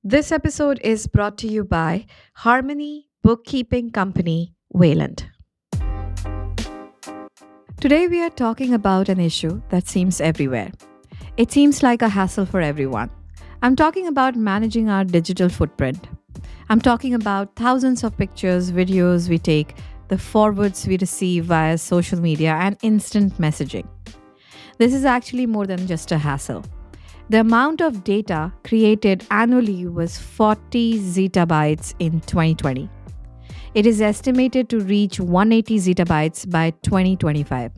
This episode is brought to you by Harmony Bookkeeping Company, Wayland. Today, we are talking about an issue that seems everywhere. It seems like a hassle for everyone. I'm talking about managing our digital footprint. I'm talking about thousands of pictures, videos we take, the forwards we receive via social media, and instant messaging. This is actually more than just a hassle. The amount of data created annually was 40 zettabytes in 2020. It is estimated to reach 180 zettabytes by 2025.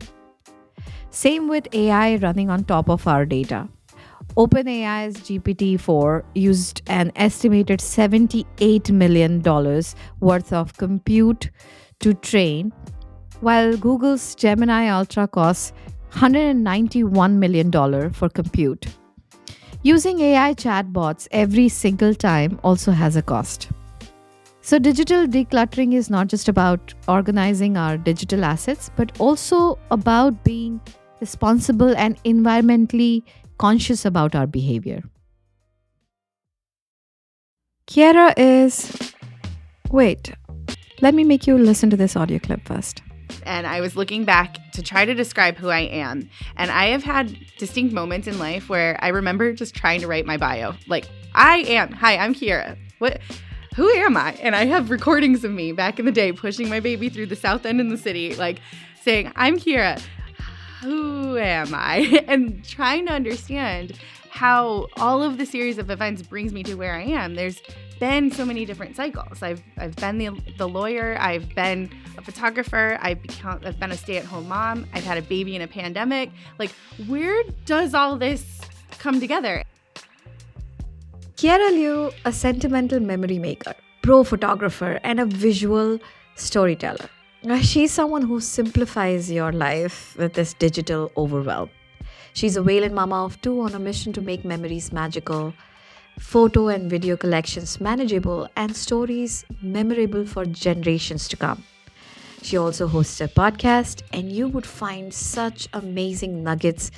Same with AI running on top of our data. OpenAI's GPT-4 used an estimated $78 million worth of compute to train, while Google's Gemini Ultra costs $191 million for compute. Using AI chatbots every single time also has a cost. So, digital decluttering is not just about organizing our digital assets, but also about being responsible and environmentally conscious about our behavior. Kiera is. Wait, let me make you listen to this audio clip first. And I was looking back to try to describe who I am. And I have had distinct moments in life where I remember just trying to write my bio. Like, hi, I'm Kiera. Who am I? And I have recordings of me back in the day pushing my baby through the south end in the city, like saying, I'm Kiera. Who am I? And trying to understand how all of the series of events brings me to where I am. There's been so many different cycles. I've been the lawyer. I've been a photographer. I've been a stay-at-home mom. I've had a baby in a pandemic. Like, where does all this come together? Kiera Liu, a sentimental memory maker, pro photographer, and a visual storyteller. She's someone who simplifies your life with this digital overwhelm. She's a Wayland mama of two on a mission to make memories magical, photo and video collections manageable, and stories memorable for generations to come. She also hosts a podcast, and you would find such amazing nuggets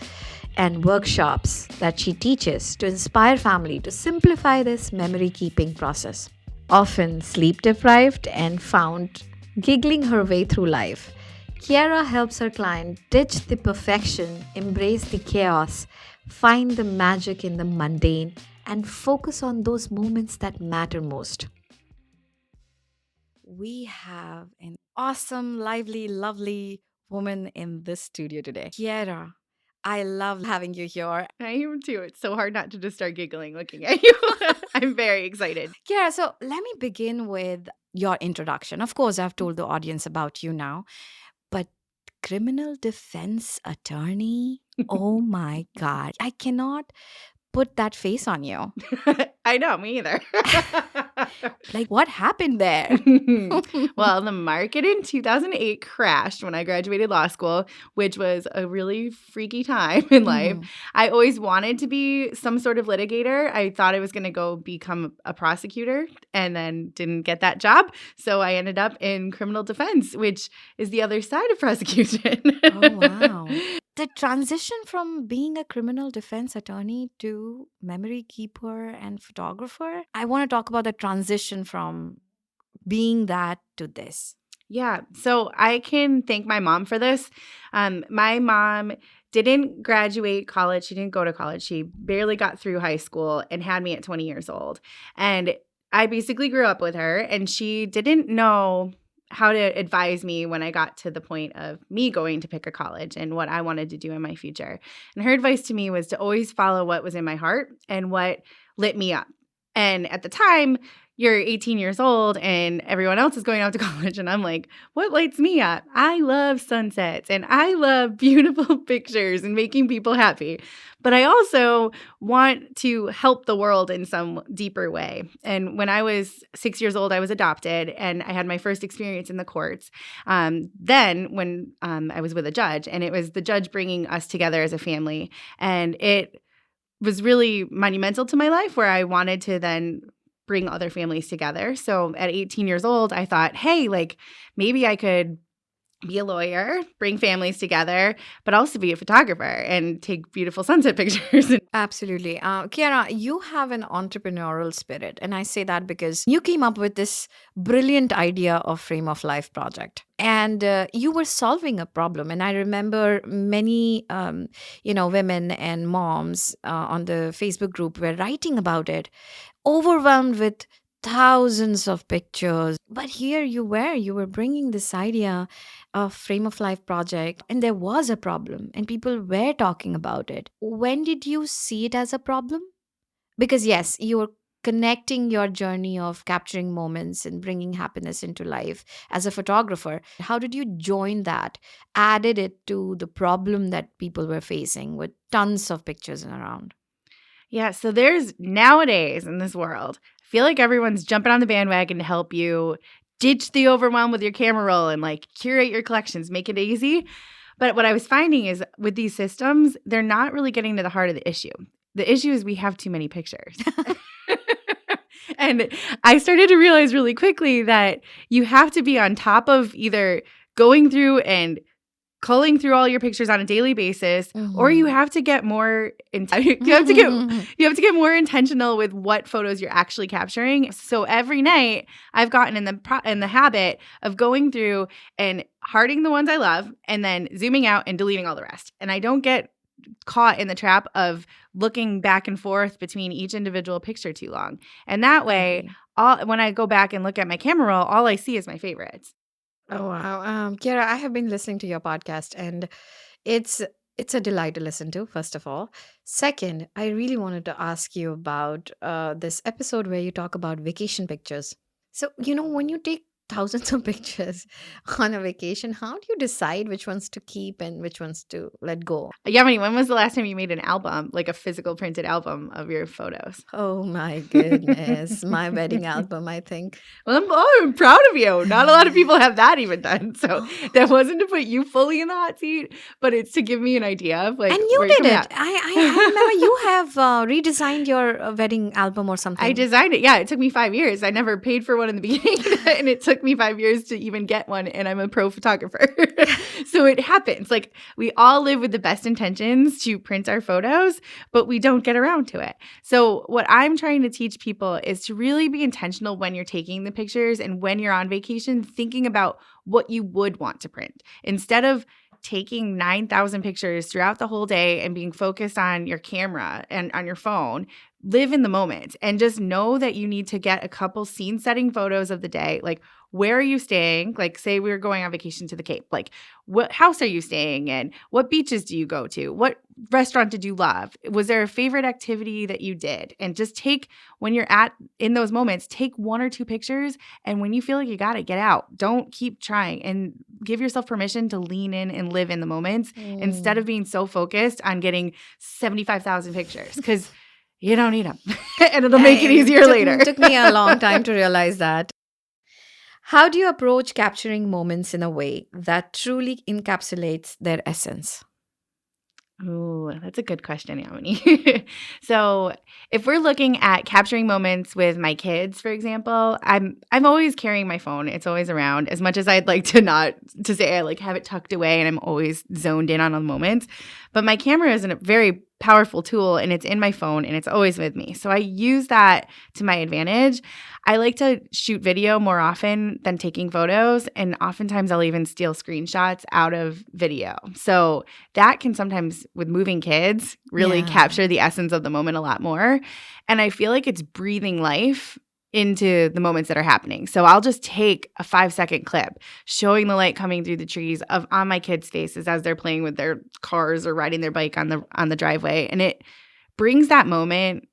and workshops that she teaches to inspire family to simplify this memory keeping process. Often sleep deprived and found giggling her way through life, Kiera helps her client ditch the perfection, embrace the chaos, find the magic in the mundane, and focus on those moments that matter most. We have an awesome, lively, lovely woman in this studio today. Kiera, I love having you here. I am too. It's so hard not to just start giggling looking at you. I'm very excited. Kiera, so let me begin with your introduction. Of course, I've told the audience about you now, but criminal defense attorney? Oh my God. I cannot put that face on you. I know, me either. Like, what happened there? Well, the market in 2008 crashed when I graduated law school, which was a really freaky time in life. I always wanted to be some sort of litigator. I thought I was going to go become a prosecutor and then didn't get that job. So I ended up in criminal defense, which is the other side of prosecution. Oh, wow. The transition from being a criminal defense attorney to memory keeper and photographer, I want to talk about the transition from being that to this. Yeah. So I can thank my mom for this. My mom didn't graduate college. She didn't go to college. She barely got through high school and had me at 20 years old. And I basically grew up with her, and she didn't know how to advise me when I got to the point of me going to pick a college and what I wanted to do in my future. And her advice to me was to always follow what was in my heart and what lit me up. And at the time, you're 18 years old and everyone else is going out to college. And I'm like, what lights me up? I love sunsets and I love beautiful pictures and making people happy. But I also want to help the world in some deeper way. And when I was 6 years old, I was adopted and I had my first experience in the courts. Then when I was with a judge, and it was the judge bringing us together as a family. And it was really monumental to my life, where I wanted to then bring other families together. So at 18 years old, I thought, hey, like maybe I could be a lawyer, bring families together, but also be a photographer and take beautiful sunset pictures. Absolutely. Kiara, you have an entrepreneurial spirit. And I say that because you came up with this brilliant idea of Frame of Life project. And you were solving a problem. And I remember many, women and moms on the Facebook group were writing about it, overwhelmed with thousands of pictures. But here you were bringing this idea of Frame of Life project, and there was a problem, and people were talking about it. When did you see it as a problem? Because, yes, you were connecting your journey of capturing moments and bringing happiness into life as a photographer. How did you join that, added it to the problem that people were facing with tons of pictures around? Yeah, so there's nowadays in this world, I feel like everyone's jumping on the bandwagon to help you ditch the overwhelm with your camera roll and like curate your collections, make it easy. But what I was finding is with these systems, they're not really getting to the heart of the issue. The issue is we have too many pictures. And I started to realize really quickly that you have to be on top of either going through and culling through all your pictures on a daily basis, or you have to get more you have to get more intentional with what photos you're actually capturing. So every night I've gotten in the habit of going through and hearting the ones I love and then zooming out and deleting all the rest. And I don't get caught in the trap of looking back and forth between each individual picture too long. And that way, when I go back and look at my camera roll, all I see is my favorites. Oh wow, Kiara, I have been listening to your podcast, and it's it's a delight to listen to. First of all, second, I really wanted to ask you about this episode where you talk about vacation pictures. So when you take thousands of pictures on a vacation, how do you decide which ones to keep and which ones to let go? Yamini, when was the last time you made an album, like a physical printed album of your photos? Oh my goodness, my wedding album, I think. Well, I'm proud of you. Not a lot of people have that even done. So that wasn't to put you fully in the hot seat, but it's to give me an idea of like. And you where did coming it. at. I remember you have redesigned your wedding album or something. I designed it. Yeah, it took me 5 years. I never paid for one in the beginning, and it took me 5 years to even get one. And I'm a pro photographer, so it happens. Like we all live with the best intentions to print our photos, but we don't get around to it. So what I'm trying to teach people is to really be intentional when you're taking the pictures and when you're on vacation, thinking about what you would want to print instead of taking 9,000 pictures throughout the whole day and being focused on your camera and on your phone. Live in the moment and just know that you need to get a couple scene setting photos of the day. Like, where are you staying? Like, say we were going on vacation to the Cape. Like, what house are you staying in? What beaches do you go to? What restaurant did you love? Was there a favorite activity that you did? And just when you're in those moments, take 1 or 2 pictures. And when you feel like you got it, get out. Don't keep trying and give yourself permission to lean in and live in the moments instead of being so focused on getting 75,000 pictures. Because you don't need them. And it'll make it easier later. It took me a long time to realize that. How do you approach capturing moments in a way that truly encapsulates their essence? Oh, that's a good question, Yamini. So if we're looking at capturing moments with my kids, for example, I'm always carrying my phone. It's always around. As much as I'd like to say I like have it tucked away and I'm always zoned in on the moments. But my camera is a very powerful tool and it's in my phone and it's always with me. So I use that to my advantage. I like to shoot video more often than taking photos. And oftentimes I'll even steal screenshots out of video. So that can sometimes, with moving kids, really capture the essence of the moment a lot more. And I feel like it's breathing life into the moments that are happening. So I'll just take a 5-second clip showing the light coming through the trees on my kids' faces as they're playing with their cars or riding their bike on the driveway. And it brings that moment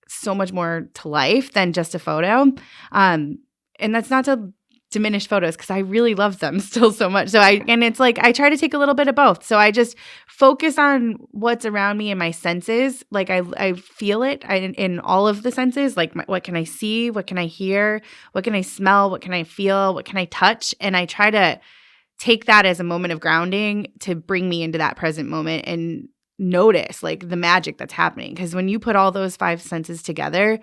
so much more to life than just a photo. And that's not to diminish photos because I really love them still so much. So it's like I try to take a little bit of both. So I just focus on what's around me and my senses. Like I feel it in all of the senses. Like what can I see? What can I hear? What can I smell? What can I feel? What can I touch? And I try to take that as a moment of grounding to bring me into that present moment and notice like the magic that's happening. Because when you put all those 5 senses together,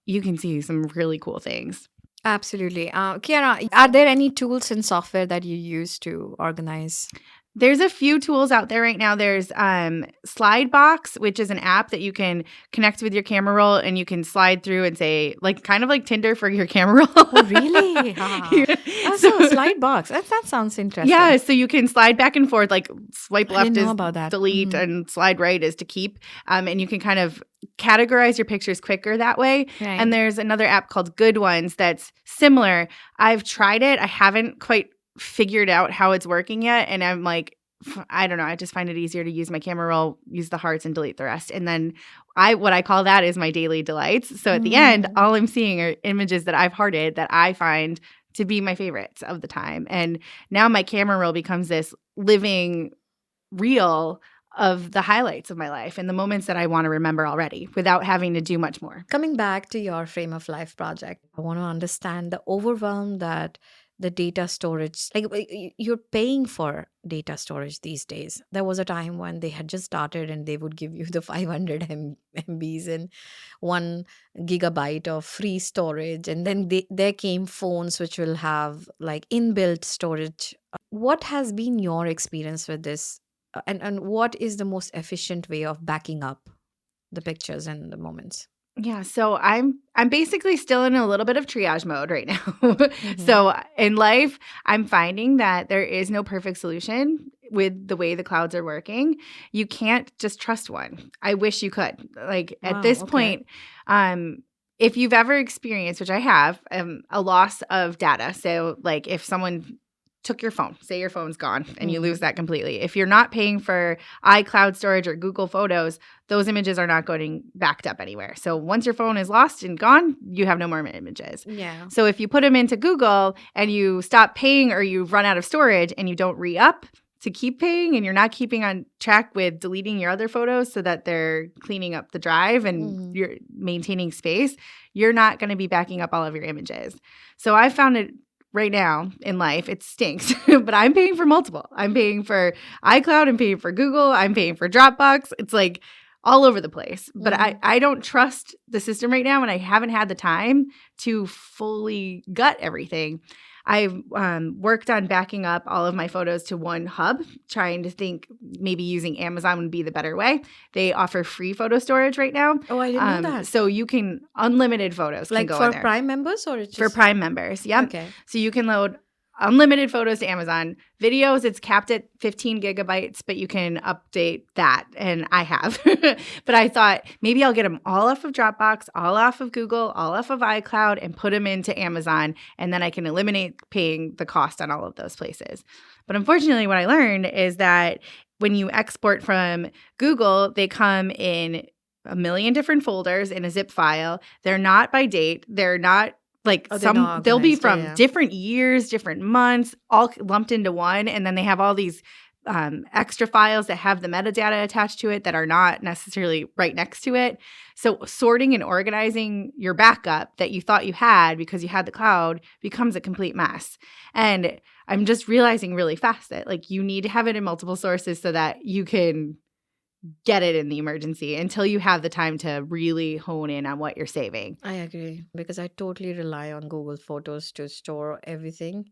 you can see some really cool things. Absolutely. Kiara, are there any tools and software that you use to organize? There's a few tools out there right now. There's Slidebox, which is an app that you can connect with your camera roll and you can slide through and say, like, kind of like Tinder for your camera roll. Oh, really? Ah. So, slide box. That sounds interesting. Yeah, so you can slide back and forth, like swipe I left didn't know is about that. delete Mhm. and slide right is to keep. And you can kind of categorize your pictures quicker that way. Right. And there's another app called Good Ones that's similar. I've tried it. I haven't quite figured out how it's working yet. And I'm like, I don't know. I just find it easier to use my camera roll, use the hearts, and delete the rest. And then what I call that is my daily delights. So at the end, Mm. all I'm seeing are images that I've hearted that I find to be my favorites of the time. And now my camera roll becomes this living reel of the highlights of my life and the moments that I want to remember already without having to do much more. Coming back to your frame of life project, I want to understand the overwhelm that the data storage, like you're paying for data storage these days. There was a time when they had just started and they would give you the 500 MBs and 1 gigabyte of free storage. And then there came phones which will have like inbuilt storage. What has been your experience with this? And what is the most efficient way of backing up the pictures and the moments? Yeah, so I'm basically still in a little bit of triage mode right now. Mhm. So in life, I'm finding that there is no perfect solution with the way the clouds are working. You can't just trust one. I wish you could. Like at Wow, this okay. point, if you've ever experienced, which I have, a loss of data. So like if someone took your phone, say your phone's gone and you lose that completely. If you're not paying for iCloud storage or Google Photos, those images are not getting backed up anywhere. So once your phone is lost and gone, you have no more images. Yeah. So if you put them into Google and you stop paying or you run out of storage and you don't re-up to keep paying and you're not keeping on track with deleting your other photos so that they're cleaning up the drive and you're maintaining space, you're not going to be backing up all of your images. So I found it right now in life, it stinks, but I'm paying for multiple. I'm paying for iCloud, I'm paying for Google, I'm paying for Dropbox. It's like all over the place. But I don't trust the system right now, and I haven't had the time to fully gut everything. I've worked on backing up all of my photos to one hub, trying to think maybe using Amazon would be the better way. They offer free photo storage right now. Oh, I didn't know that. So you can, unlimited photos can Like go for in there. Prime members or it's For just Prime members, yep. okay. So you can load unlimited photos to Amazon. Videos, it's capped at 15 gigabytes, but you can update that. And I have. But I thought maybe I'll get them all off of Dropbox, all off of Google, all off of iCloud, and put them into Amazon. And then I can eliminate paying the cost on all of those places. But unfortunately, what I learned is that when you export from Google, they come in a million different folders in a zip file. They're not by date. They're not like they'll be from different years, different months, all lumped into one. And then they have all these extra files that have the metadata attached to it that are not necessarily right next to it. So sorting and organizing your backup that you thought you had because you had the cloud becomes a complete mess. And I'm just realizing really fast that like you need to have it in multiple sources so that you can get it in the emergency until you have the time to really hone in on what you're saving. I agree because I totally rely on Google Photos to store everything.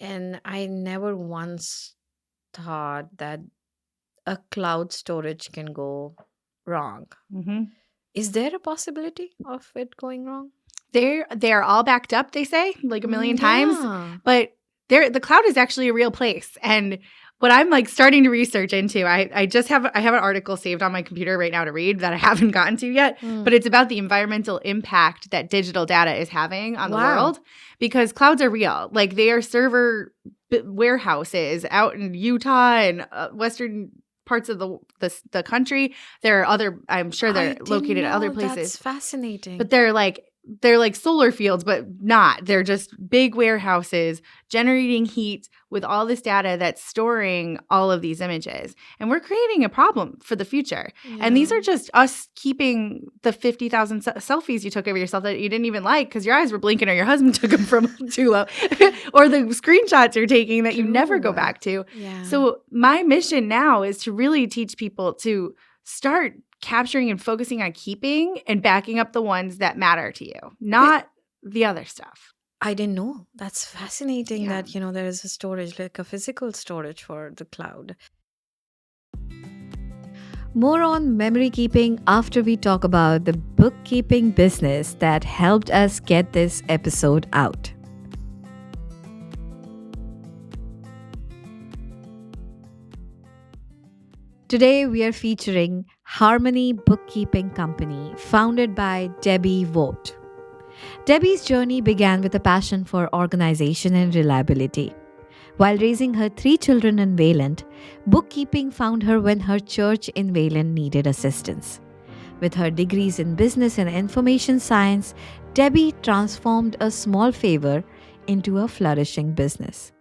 And I never once thought that a cloud storage can go wrong. Mm-hmm. Is there a possibility of it going wrong? They're all backed up, they say, like a million times. Yeah. But the cloud is actually a real place. And what I'm like starting to research into, I have an article saved on my computer right now to read that I haven't gotten to yet, but it's about the environmental impact that digital data is having on the world because clouds are real. Like they are server warehouses out in Utah and western parts of the country. There are other, I'm sure they're located at other places. That's fascinating. But they're like solar fields, but not. They're just big warehouses generating heat with all this data that's storing all of these images. And we're creating a problem for the future. Yeah. And these are just us keeping the 50,000 selfies you took of yourself that you didn't even like because your eyes were blinking or your husband took them from too low, or the screenshots you're taking that you never go back to. Yeah. So my mission now is to really teach people to start capturing and focusing on keeping and backing up the ones that matter to you, not the other stuff. I didn't know. That's fascinating Yeah. that, there is a storage, like a physical storage for the cloud. More on memory keeping after we talk about the bookkeeping business that helped us get this episode out. Today, we are featuring Harmony Bookkeeping Company, founded by Debbie Vogt. Debbie's journey began with a passion for organization and reliability. While raising her three children in Wayland, bookkeeping found her when her church in Wayland needed assistance. With her degrees in business and information science, Debbie transformed a small favor into a flourishing business.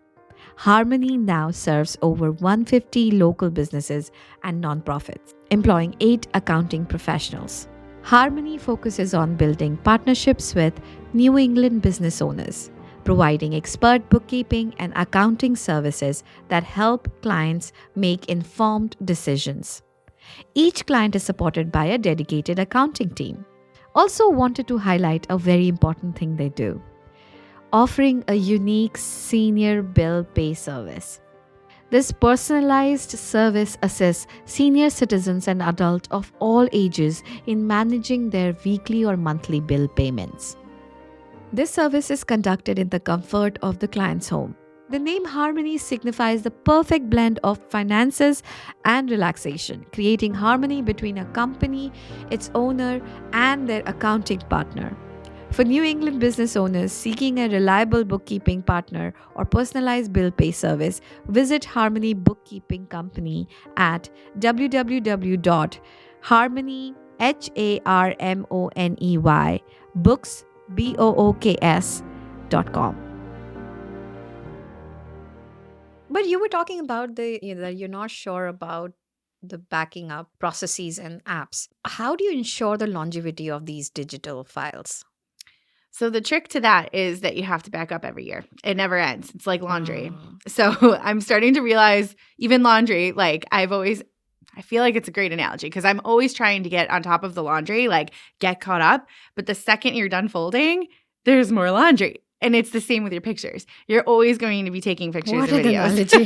Harmony now serves over 150 local businesses and nonprofits, employing 8 accounting professionals. Harmony focuses on building partnerships with New England business owners, providing expert bookkeeping and accounting services that help clients make informed decisions. Each client is supported by a dedicated accounting team. Also, wanted to highlight a very important thing they do, offering a unique senior bill pay service. This personalized service assists senior citizens and adults of all ages in managing their weekly or monthly bill payments. This service is conducted in the comfort of the client's home. The name Harmony signifies the perfect blend of finances and relaxation, creating harmony between a company, its owner, and their accounting partner. For New England business owners seeking a reliable bookkeeping partner or personalized bill pay service, visit Harmony Bookkeeping Company at www.harmony books.com. But you were talking about that you're not sure about the backing up processes and apps. How do you ensure the longevity of these digital files? So the trick to that is that you have to back up every year. It never ends. It's like laundry. Mm. So I'm starting to realize even laundry, like I feel like it's a great analogy because I'm always trying to get on top of the laundry, like get caught up. But the second you're done folding, there's more laundry. And it's the same with your pictures. You're always going to be taking pictures What and an videos. analogy.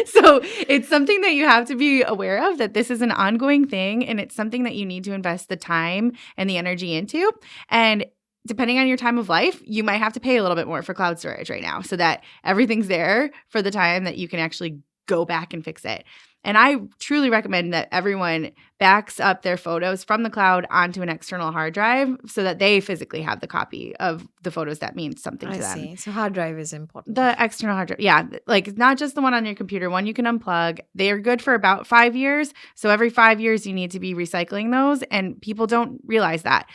So it's something that you have to be aware of, that this is an ongoing thing and it's something that you need to invest the time and the energy into. And depending on your time of life, you might have to pay a little bit more for cloud storage right now so that everything's there for the time that you can actually go back and fix it. And I truly recommend that everyone backs up their photos from the cloud onto an external hard drive so that they physically have the copy of the photos that means something I to them. see. So hard drive is important. The external hard drive. Yeah. Like not just the one on your computer, one you can unplug. They are good for about 5 years. So every 5 years, you need to be recycling those. And people don't realize that.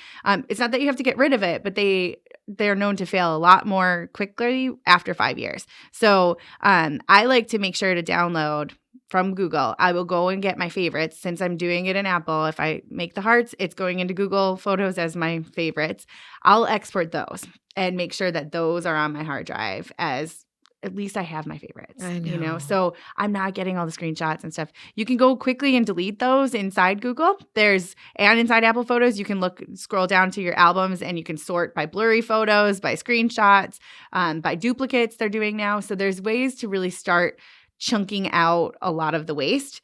It's not that you have to get rid of it, but they're known to fail a lot more quickly after 5 years. So I like to make sure to download from Google. I will go and get my favorites since I'm doing it in Apple. If I make the hearts, it's going into Google Photos as my favorites. I'll export those and make sure that those are on my hard drive as at least I have my favorites. I know. So I'm not getting all the screenshots and stuff. You can go quickly and delete those inside Google. And inside Apple Photos, you can scroll down to your albums and you can sort by blurry photos, by screenshots, by duplicates they're doing now. So there's ways to really start chunking out a lot of the waste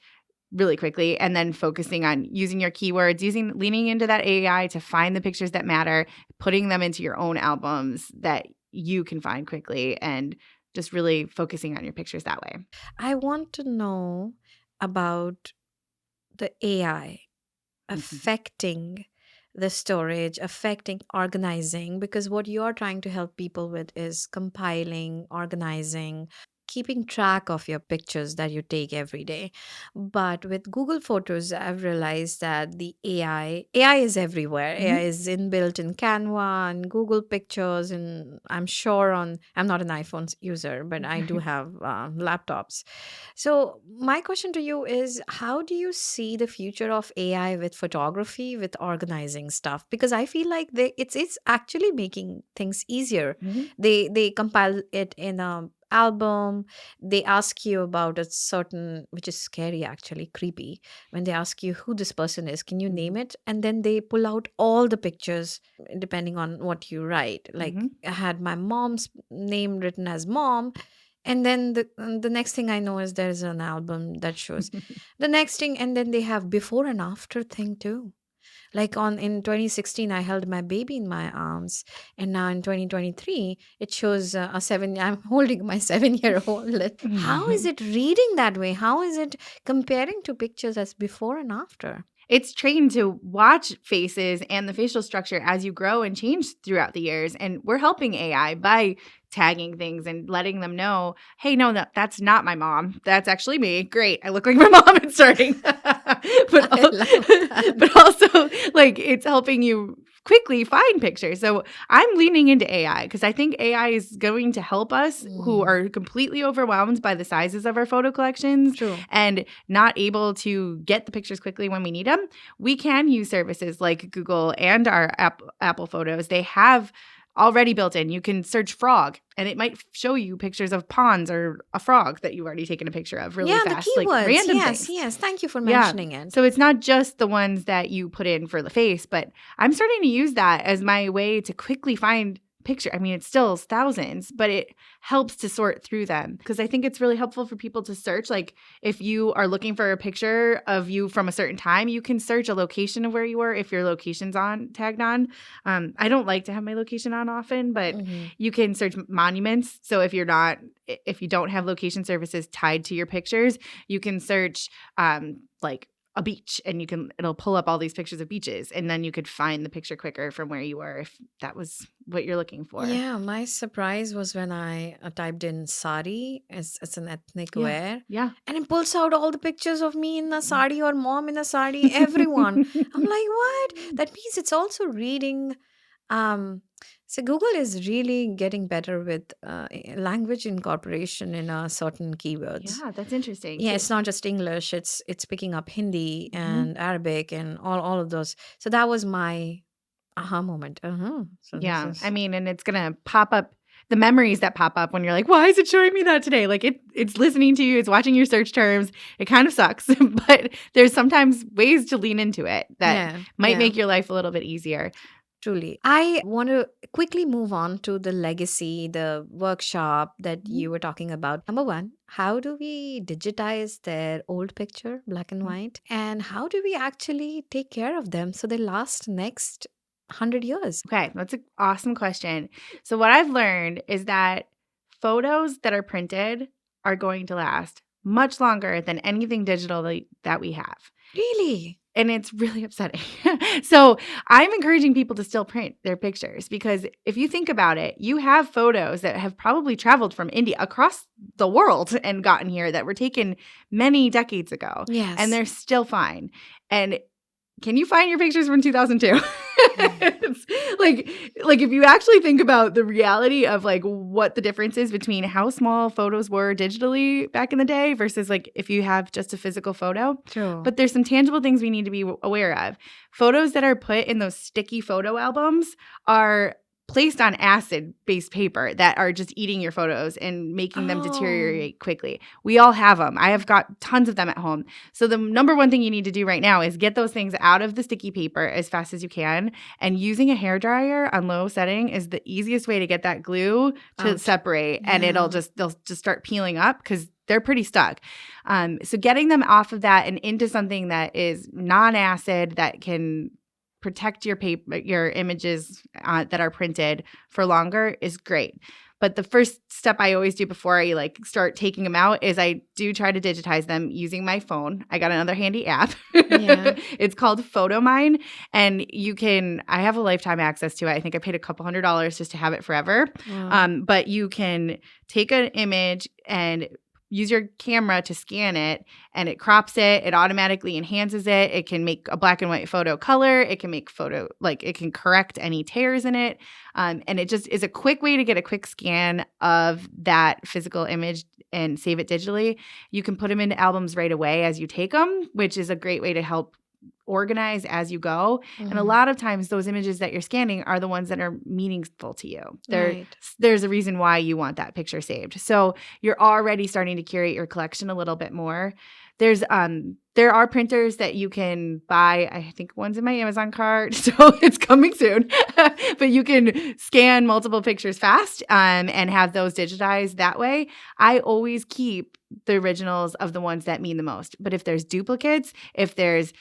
really quickly and then focusing on using your keywords, leaning into that AI to find the pictures that matter, putting them into your own albums that you can find quickly, and just really focusing on your pictures that way. I want to know about the AI affecting the storage, affecting organizing, because what you are trying to help people with is compiling, organizing, keeping track of your pictures that you take every day. But with Google Photos, I've realized that the AI is everywhere. AI Mhm. is inbuilt in Canva and Google Pictures, and I'm not an iPhone user, but I do have laptops. So, my question to you is, how do you see the future of AI with photography, with organizing stuff? Because I feel like it's actually making things easier. Mhm. They compile it in a album. They ask you about a certain, which is scary, actually, creepy. When they ask you who this person is, can you name Mhm. it? And then they pull out all the pictures depending on what you write. Like Mhm. I had my mom's name written as mom. And then the next thing I know is there's an album that shows the next thing, and then they have before and after thing too. Like on in 2016, I held my baby in my arms, and now in 2023, it shows a seven. I'm holding my 7 year old. Like, how is it reading that way? How is it comparing to pictures as before and after? It's trained to watch faces and the facial structure as you grow and change throughout the years. And we're helping AI by tagging things and letting them know, hey, no, that's not my mom. That's actually me. Great. I look like my mom. It's starting. I love that. But also, like, it's helping you quickly find pictures. So I'm leaning into AI because I think AI is going to help us who Mm, are completely overwhelmed by the sizes of our photo collections true. and not able to get the pictures quickly when we need them. We can use services like Google and our Apple Photos. They have already built in. You can search frog and it might show you pictures of ponds or a frog that you've already taken a picture of really Yeah, the fast, like keywords. random Yes, things. yes. Thank you for Yeah. mentioning it. So it's not just the ones that you put in for the face, but I'm starting to use that as my way to quickly find picture. I mean, it's still thousands, but it helps to sort through them because I think it's really helpful for people to search. Like if you are looking for a picture of you from a certain time, you can search a location of where you were if your location's on tagged on. I don't like to have my location on often, but Mhm. you can search monuments. So if you don't have location services tied to your pictures, you can search like a beach and it'll pull up all these pictures of beaches and then you could find the picture quicker from where you were if that was what you're looking for. Yeah, my surprise was when I typed in sari as an ethnic Yeah. wear, Yeah. and it pulls out all the pictures of me in a sari or mom in a sari, everyone. I'm like, what? That means it's also reading. Um, so Google is really getting better with language incorporation in certain keywords. Yeah, that's interesting. Yeah, it's not just English. It's picking up Hindi Mhm. and Arabic and all of those. So that was my aha moment. So this Yeah. I is mean, and it's going to pop up the memories that pop up when you're like, why is it showing me that today? Like it's listening to you, it's watching your search terms. It kind of sucks, but there's sometimes ways to lean into it that yeah, might yeah. make your life a little bit easier. Truly. I want to quickly move on to the legacy, the workshop that Mhm. you were talking about. Number one, how do we digitize their old picture, black and white? And how do we actually take care of them so they last next 100 years? Okay, that's an awesome question. So, what I've learned is that photos that are printed are going to last much longer than anything digital that we have. Really? And it's really upsetting. So, I'm encouraging people to still print their pictures because if you think about it, you have photos that have probably traveled from India across the world and gotten here that were taken many decades ago, and Yes. they're still fine. And can you find your pictures from 2002? It's like if you actually think about the reality of like what the difference is between how small photos were digitally back in the day versus like if you have just a physical photo. True. But there's some tangible things we need to be aware of. Photos that are put in those sticky photo albums are placed on acid-based paper that are just eating your photos and making them Oh, deteriorate quickly. We all have them. I have got tons of them at home. So the number one thing you need to do right now is get those things out of the sticky paper as fast as you can. And using a hairdryer on low setting is the easiest way to get that glue to out. separate. And Yeah. they'll just start peeling up because they're pretty stuck. So getting them off of that and into something that is non-acid that can protect your paper, your images that are printed for longer is great. But the first step I always do before I like start taking them out is I do try to digitize them using my phone. I got another handy app. Yeah. It's called PhotoMine, and I have a lifetime access to it. I think I paid a couple $100s just to have it forever. Wow. But you can take an image and use your camera to scan it, and it crops it. It automatically enhances it. It can make a black and white photo color. It can make it can correct any tears in it. And it just is a quick way to get a quick scan of that physical image and save it digitally. You can put them into albums right away as you take them, which is a great way to help organize as you go. And a lot of times those images that you're scanning are the ones that are meaningful to you. There's a reason why you want that picture saved. So you're already starting to curate your collection a little bit more. There are printers that you can buy. I think one's in my Amazon cart, so it's coming soon. But you can scan multiple pictures fast and have those digitized that way. I always keep the originals of the ones that mean the most. But if there's duplicates, if there's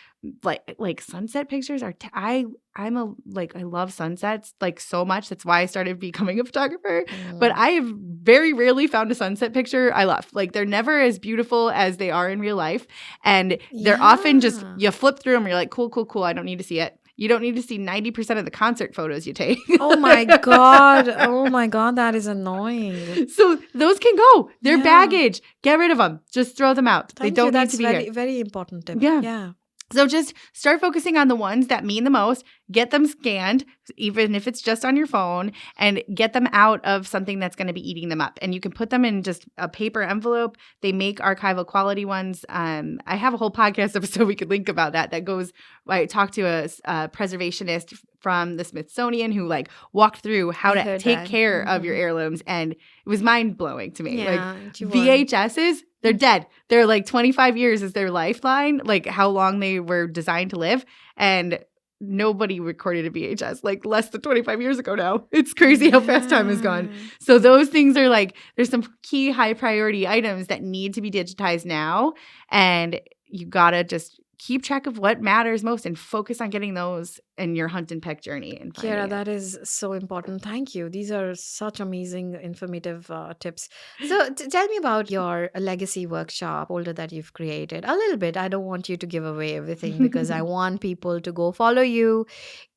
like sunset pictures I love sunsets like so much. That's why I started becoming a photographer. But I have very rarely found a sunset picture I love. Like they're never as beautiful as they are in real life. And they're often just, you flip through them, you're like, cool. I don't need to see it. You don't need to see 90% of the concert photos you take. Oh my God. That is annoying. So those can go. They're baggage. Get rid of them. Just throw them out. They don't need to be very, here. very important tip. Yeah. So just start focusing on the ones that mean the most, get them scanned, even if it's just on your phone, and get them out of something that's going to be eating them up. And you can put them in just a paper envelope. They make archival quality ones. I have a whole podcast episode we could link about that goes, I talked to a preservationist from the Smithsonian who walked through how to take care of your heirlooms. And it was mind blowing to me. VHSs, they're dead. They're 25 years is their lifeline, how long they were designed to live. And nobody recorded a VHS less than 25 years ago now. It's crazy how fast time has gone. So those things are there's some key high priority items that need to be digitized now. And you got to just keep track of what matters most and focus on getting those in your hunt and peck journey. And Kiera, that is so important. Thank you. These are such amazing, informative tips. So tell me about your legacy workshop folder that you've created. A little bit. I don't want you to give away everything because I want people to go follow you,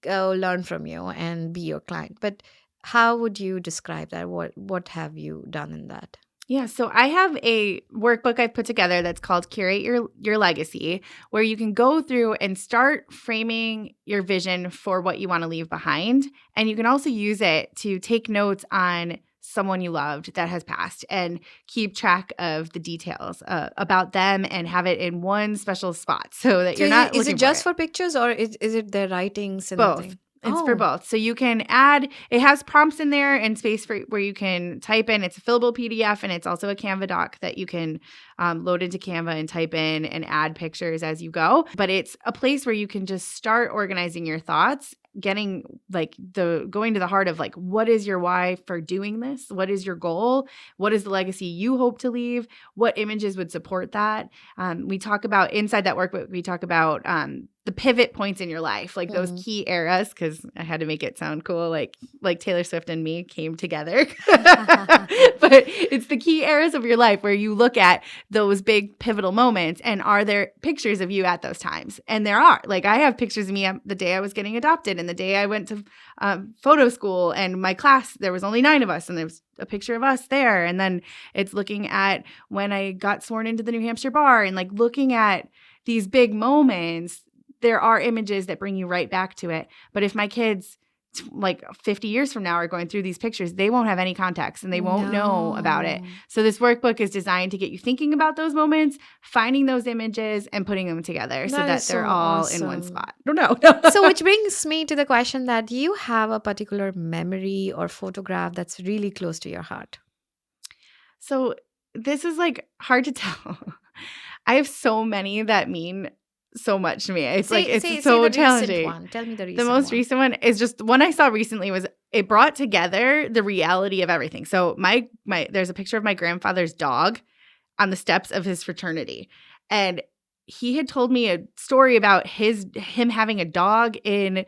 go learn from you, and be your client. But how would you describe that? What have you done in that? Yeah, so I have a workbook I've put together that's called Curate Your Legacy, where you can go through and start framing your vision for what you want to leave behind. And you can also use it to take notes on someone you loved that has passed and keep track of the details about them and have it in one special spot so that you're not looking for it. Is it just for pictures or is it their writings and both? everything? It's for both. So you can add, it has prompts in there and space for where you can type in. It's a fillable PDF and it's also a Canva doc that you can load into Canva and type in and add pictures as you go. But it's a place where you can just start organizing your thoughts, getting going to the heart of what is your why for doing this? What is your goal? What is the legacy you hope to leave? What images would support that? We talk about inside that workbook, we talk about the pivot points in your life, those key eras, because I had to make it sound cool, like Taylor Swift and me came together. But it's the key eras of your life where you look at those big pivotal moments and are there pictures of you at those times? And there are. I have pictures of me the day I was getting adopted and the day I went to photo school and my class, there was only 9 of us and there was a picture of us there. And then it's looking at when I got sworn into the New Hampshire bar and looking at these big moments. There are images that bring you right back to it. But if my kids 50 years from now are going through these pictures, they won't have any context and they won't know about it. So this workbook is designed to get you thinking about those moments, finding those images and putting them together so that they're all awesome. In one spot. I don't know. So which brings me to the question that you have a particular memory or photograph that's really close to your heart. So this is hard to tell. I have so many that mean so much to me. It's it's so challenging. Tell me the recent one. The most recent one is just one I saw recently. Was it brought together the reality of everything. So my there's a picture of my grandfather's dog on the steps of his fraternity, and he had told me a story about him having a dog in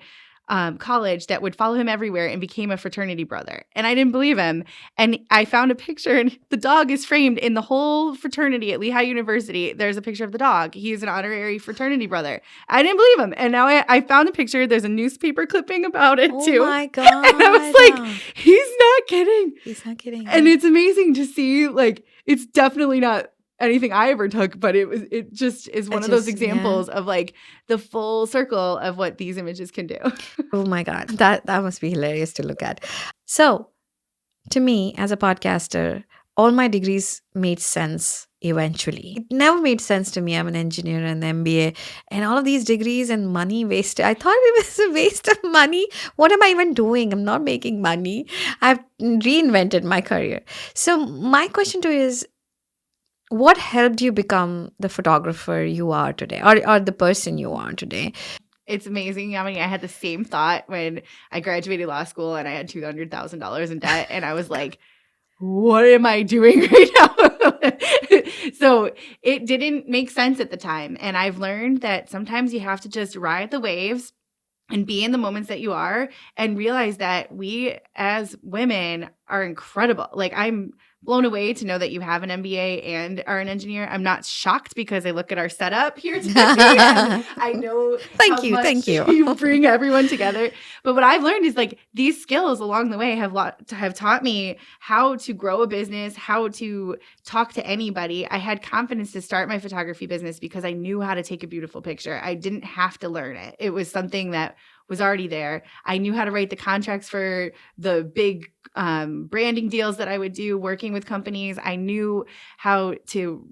college that would follow him everywhere and became a fraternity brother. And I didn't believe him. And I found a picture and the dog is framed in the whole fraternity at Lehigh University. There's a picture of the dog. He's an honorary fraternity brother. I didn't believe him. And now I found a picture. There's a newspaper clipping about it too. Oh my God. And I was like, he's not kidding. He's not kidding. And it's amazing to see, it's definitely not anything I ever took, but it just is one of those examples of the full circle of what these images can do. Oh my God. That must be hilarious to look at. So to me as a podcaster, all my degrees made sense eventually. It never made sense to me. I'm an engineer and MBA and all of these degrees and money wasted. I thought it was a waste of money. What am I even doing? I'm not making money. I've reinvented my career. So my question to you is, what helped you become the photographer you are today, or the person you are today? It's amazing. I mean, I had the same thought when I graduated law school and I had $200,000 in debt. And I was like, what am I doing right now? So it didn't make sense at the time. And I've learned that sometimes you have to just ride the waves and be in the moments that you are and realize that we as women are incredible. Like, I'm blown away to know that you have an MBA and are an engineer. I'm not shocked because I look at our setup here today and I know Thank how you. much Thank you. you bring everyone together. But what I've learned is like these skills along the way have taught me how to grow a business, how to talk to anybody. I had confidence to start my photography business because I knew how to take a beautiful picture. I didn't have to learn it. It was something that was already there. I knew how to write the contracts for the big branding deals that I would do working with companies. I knew how to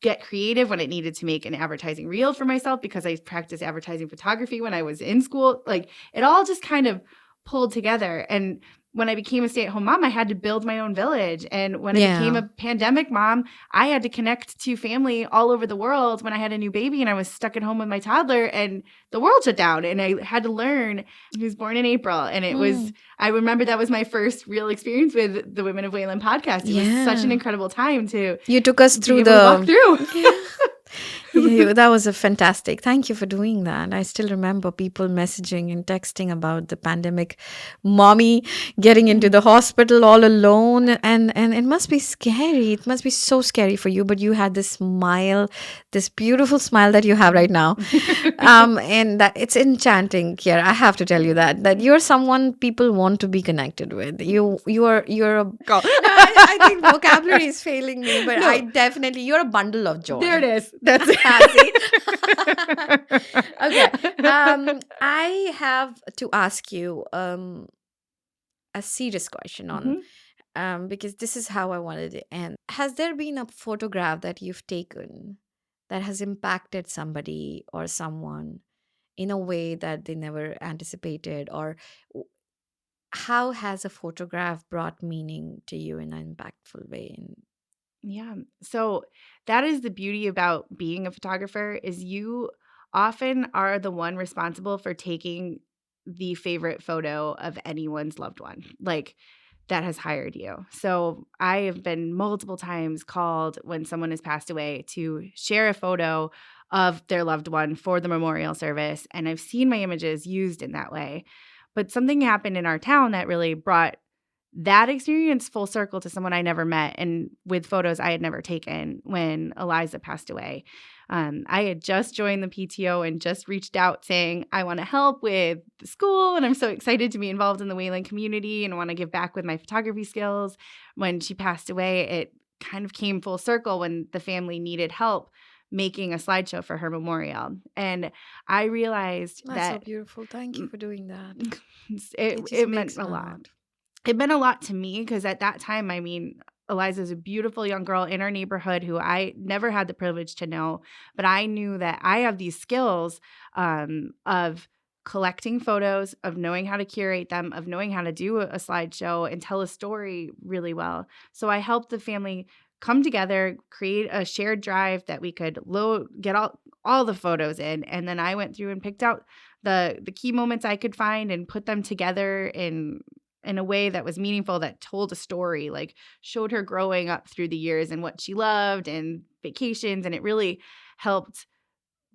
get creative when it needed to make an advertising reel for myself because I practiced advertising photography when I was in school. Like, it all just kind of pulled together. And when I became a stay-at-home mom, I had to build my own village. And when I became a pandemic mom, I had to connect to family all over the world when I had a new baby and I was stuck at home with my toddler and the world shut down. And I had to learn. He was born in April. And it was, I remember that was my first real experience with the Women of Wayland podcast. It was such an incredible time to You took us through walk through. That was a fantastic. Thank you for doing that. I still remember people messaging and texting about the pandemic mommy getting into the hospital all alone. And it must be scary. It must be so scary for you. But you had this smile, this beautiful smile that you have right now. And that it's enchanting, Kiera. I have to tell you that you're someone people want to be connected with. You're a girl. No, I think vocabulary is failing me, but I definitely, you're a bundle of joy. There it is. That's it. Okay. I have to ask you a serious question on because this is how I wanted to end. Has there been a photograph that you've taken that has impacted somebody or someone in a way that they never anticipated, or how has a photograph brought meaning to you in an impactful way? Yeah. So that is the beauty about being a photographer is you often are the one responsible for taking the favorite photo of anyone's loved one. Like, that has hired you. So I have been multiple times called when someone has passed away to share a photo of their loved one for the memorial service. And I've seen my images used in that way. But something happened in our town that really brought that experience full circle to someone I never met and with photos I had never taken when Eliza passed away. I had just joined the PTO and just reached out saying, I want to help with the school and I'm so excited to be involved in the Wayland community and want to give back with my photography skills. When she passed away, it kind of came full circle when the family needed help making a slideshow for her memorial. And I realized That's so that beautiful. Thank you for doing that. it meant a lot. It meant a lot to me because at that time, I mean, Eliza's a beautiful young girl in our neighborhood who I never had the privilege to know, but I knew that I have these skills of collecting photos, of knowing how to curate them, of knowing how to do a slideshow and tell a story really well. So I helped the family come together, create a shared drive that we could get all the photos in, and then I went through and picked out the key moments I could find and put them together in a way that was meaningful, that told a story, like showed her growing up through the years and what she loved and vacations. And it really helped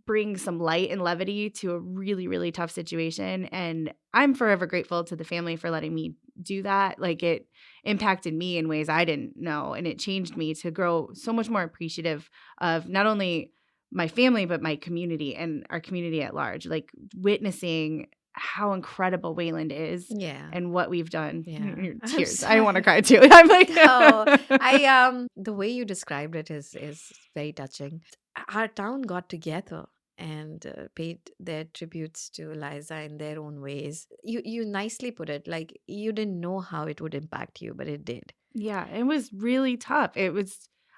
bring some light and levity to a really, really tough situation. And I'm forever grateful to the family for letting me do that. Like, it impacted me in ways I didn't know. And it changed me to grow so much more appreciative of not only my family, but my community and our community at large, like witnessing how incredible Wayland is and what we've done. Tears. I want to cry too. I'm like, the way you described it is very touching. Our town got together and paid their tributes to Eliza in their own ways. You nicely put it, like you didn't know how it would impact you, but it did. Yeah, it was really tough.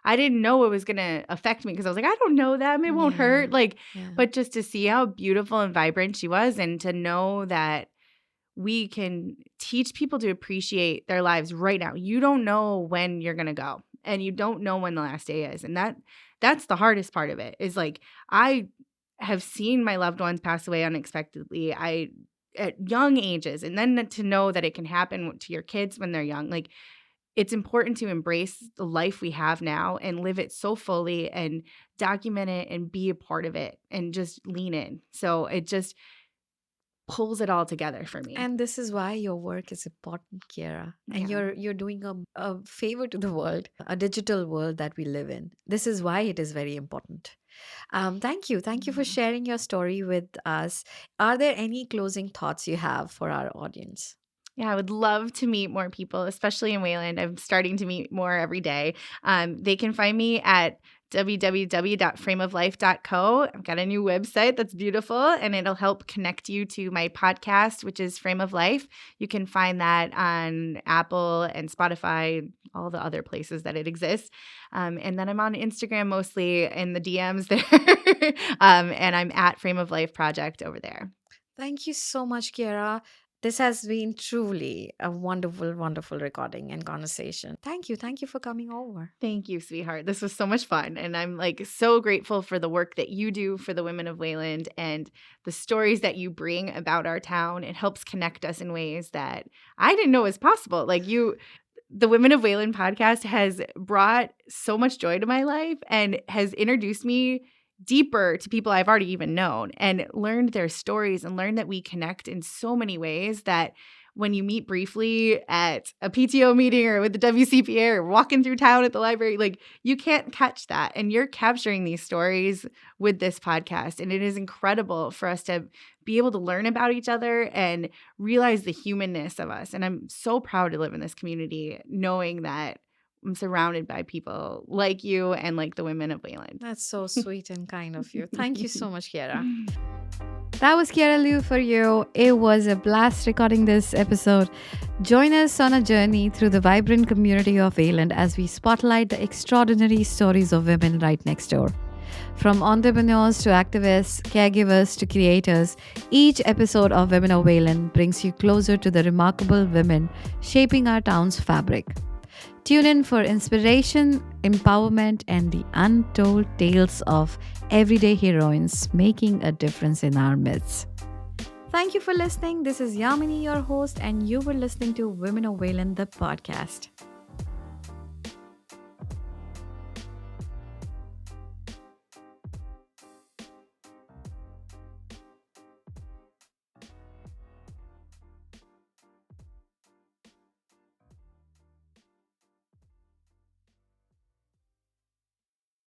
I didn't know it was going to affect me because I was like, I don't know them. It won't Yeah. hurt. Like, Yeah. but just to see how beautiful and vibrant she was and to know that we can teach people to appreciate their lives right now. You don't know when you're going to go and you don't know when the last day is. And that's the hardest part of it is like, I have seen my loved ones pass away unexpectedly. At young ages, and then to know that it can happen to your kids when they're young. Like, it's important to embrace the life we have now and live it so fully and document it and be a part of it and just lean in. So it just pulls it all together for me. And this is why your work is important, Kiera. And Yeah. you're doing a favor to the world, a digital world that we live in. This is why it is very important. Thank you. Thank you for Yeah. sharing your story with us. Are there any closing thoughts you have for our audience? Yeah, I would love to meet more people, especially in Wayland. I'm starting to meet more every day. They can find me at www.frameoflife.co. I've got a new website that's beautiful, and it'll help connect you to my podcast, which is Frame of Life. You can find that on Apple and Spotify, all the other places that it exists. And then I'm on Instagram mostly in the DMs there. And I'm at Frame of Life Project over there. Thank you so much, Kiera. This has been truly a wonderful, wonderful recording and conversation. Thank you. Thank you for coming over. Thank you, sweetheart. This was so much fun. And I'm like so grateful for the work that you do for the women of Wayland and the stories that you bring about our town. It helps connect us in ways that I didn't know was possible. The Women of Wayland podcast has brought so much joy to my life and has introduced me deeper to people I've already even known and learned their stories and learned that we connect in so many ways that when you meet briefly at a PTO meeting or with the WCPA or walking through town at the library, like you can't catch that. And you're capturing these stories with this podcast. And it is incredible for us to be able to learn about each other and realize the humanness of us. And I'm so proud to live in this community knowing that I'm surrounded by people like you and like the women of Wayland. That's so sweet and kind of you. Thank you so much, Kiera. That was Kiera Liu for you. It was a blast recording this episode. Join us on a journey through the vibrant community of Wayland as we spotlight the extraordinary stories of women right next door. From entrepreneurs to activists, caregivers to creators, each episode of Women of Wayland brings you closer to the remarkable women shaping our town's fabric. Tune in for inspiration, empowerment, and the untold tales of everyday heroines making a difference in our midst. Thank you for listening. This is Yamini, your host, and you were listening to Women of Wayland, the podcast.